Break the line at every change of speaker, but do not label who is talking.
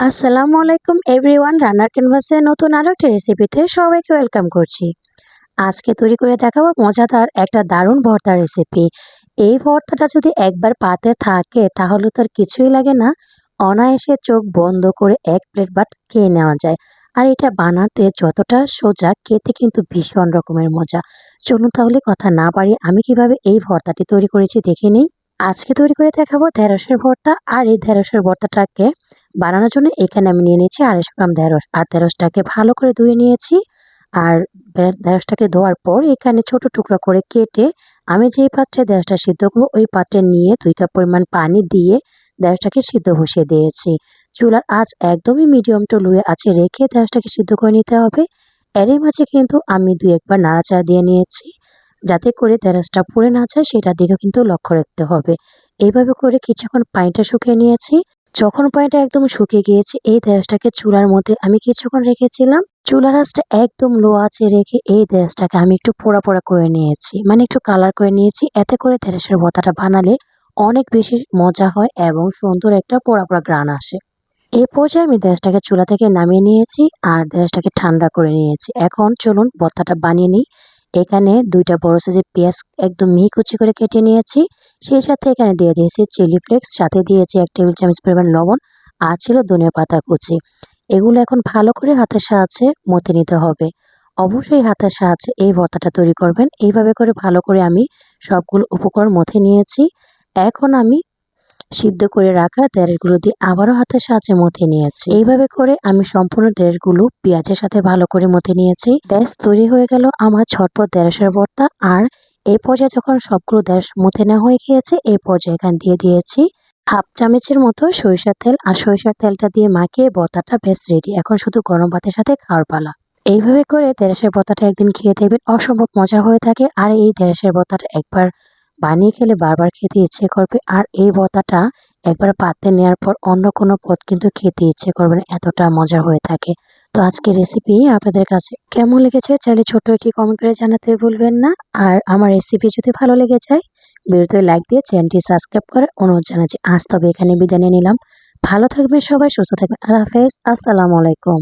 আসসালামু আলাইকুম এভরিওয়ান, রান্নার ক্যানভাসে নতুন আরো একটা রেসিপিতে সবাইকে ওয়েলকাম করছি। আজকে তৈরি করে দেখাবো মজাদার একটা দারুণ ভর্তার রেসিপি। এই ভর্তাটা যদি একবার পাতে থাকে তাহলে তো আর কিছুই লাগে না, অনায়াসে চোখ বন্ধ করে এক প্লেট ভাত খেয়ে নেওয়া যায়। আর এটা বানাতে যতটা সোজা, খেতে কিন্তু ভীষণ রকমের মজা। চলুন তাহলে কথা না বাড়িয়ে আমি কিভাবে এই ভর্তাটি তৈরি করেছি দেখে নিই। আজকে তৈরি করে দেখাবো ঢেঁড়সের ভর্তা। আর এই ঢেঁড়সের ভর্তাটাকে বানানোর জন্য এখানে আমি নিয়ে নিয়েছি 250 গ্রাম ঢেঁড়স। আর ঢেঁড়সটাকে ভালো করে ধুয়ে নিয়েছি। আর ঢেঁড়সটাকে ধোয়ার পর এখানে ছোট টুকরো করে কেটে আমি যেই পাত্রে ঢেঁড়সটা সিদ্ধ করবো ওই পাত্রে নিয়ে 2 কাপ পরিমাণ পানি দিয়ে ঢেঁড়সটাকে সিদ্ধ বসিয়ে দিয়েছি। চুলার আঁচ একদমই মিডিয়াম টু লোয়ে আঁচে রেখে ঢেঁড়সটাকে সিদ্ধ করে নিতে হবে। এরই মাঝে কিন্তু আমি 2 একবার নাড়াচাড়া দিয়ে নিয়েছি, যাতে করে ঢেঁড়সটা পুড়ে না যায় সেটার দিকেও কিন্তু লক্ষ্য রাখতে হবে। এইভাবে করে কিছুক্ষণ পানিটা শুকিয়ে নিয়েছি। যখন পানিটা একদম শুকিয়ে গিয়েছে এই ঢেঁড়সটাকে চুলার মধ্যে আমি কিছুক্ষণ রেখেছিলাম। চুলার আঁচটা একদম লো আঁচে রেখে এই ঢেঁড়সটাকে আমি একটু পোড়া পোড়া করে নিয়েছি, মানে একটু কালার করে নিয়েছি। এতে করে ঢেঁড়সের ভর্তাটা বানালে অনেক বেশি মজা হয় এবং সুন্দর একটা পোড়া পোড়া ঘ্রাণ আসে। এই পর্যায়ে আমি ঢেঁড়সটাকে চুলা থেকে নামিয়ে নিয়েছি আর ঢেঁড়সটাকে ঠান্ডা করে নিয়েছি। এখন চলুন ভর্তাটা বানিয়ে নিই। এখানে 2টা বড় সাইজের পেঁয়াজ একদম মিহি কুচি করে কেটে নিয়েছি। সেই সাথে এখানে দিয়ে দিয়েছি চিলি ফ্লেক্স, সাথে দিয়েছি 1 টেবিল চামচ পরিমাণ লবণ, আর ছিল ধনিয়া পাতা কুচি। এগুলো এখন ভালো করে হাতের সাহায্যে মথে নিতে হবে। অবশ্যই হাতের সাহায্যে এই ভর্তাটা তৈরি করবেন। এইভাবে করে ভালো করে আমি সবগুলো উপকরণ মথে নিয়েছি। এখন আমি সিদ্ধ করে রাখা ঢেঁড়সগুলো দিয়ে আবারও হাতের সাহায্যে মথে নিয়েছি। এইভাবে করে আমি সম্পূর্ণ ঢেঁড়সগুলো পেঁয়াজের সাথে ভালো করে মথে নিয়েছি। ব্যাস তৈরি হয়ে গেল আমার ঝটপট ঢেঁড়সের ভর্তা। আর এই পর্যায়ে যখন সবগুলো ঢেঁড়স মথে নেওয়া হয়ে গিয়েছে এই পর্যায়ে এখানে দিয়ে দিয়েছি 1/2 চামচের মতো সরিষার তেল। আর সরিষার তেলটা দিয়ে মাখিয়ে ভর্তাটা বেশ রেডি। এখন শুধু গরম ভাতের সাথে খাওয়ার পালা। এইভাবে করে ঢেঁড়সের ভর্তাটা একদিন খেয়ে দেখবেন, অসম্ভব মজার হয়ে থাকে। আর এই ঢেঁড়সের ভর্তাটা একবার বানিয়ে খেলে বারবার খেতে ইচ্ছে করবে। আর এই ভর্তাটা একবার পাতে নেওয়ার পর অন্য কোনো পদ কিন্তু খেতে ইচ্ছে করবে না, এতটা মজার হয়ে থাকে। তো আজকের রেসিপি আপনাদের কাছে কেমন লেগেছে চাইলে ছোট্ট একটি কমেন্ট করে জানাতে ভুলবেন না। আর আমার রেসিপি যদি ভালো লেগে যায় ভিডিওতে লাইক দিয়ে চ্যানেলটি সাবস্ক্রাইব করে অনুরোধ জানাচ্ছি। আজ তবে এখানে বিদায় নিয়ে নিলাম। ভালো থাকবেন সবাই, সুস্থ থাকবেন। আল্লাহ হাফেজ। আসসালামু আলাইকুম।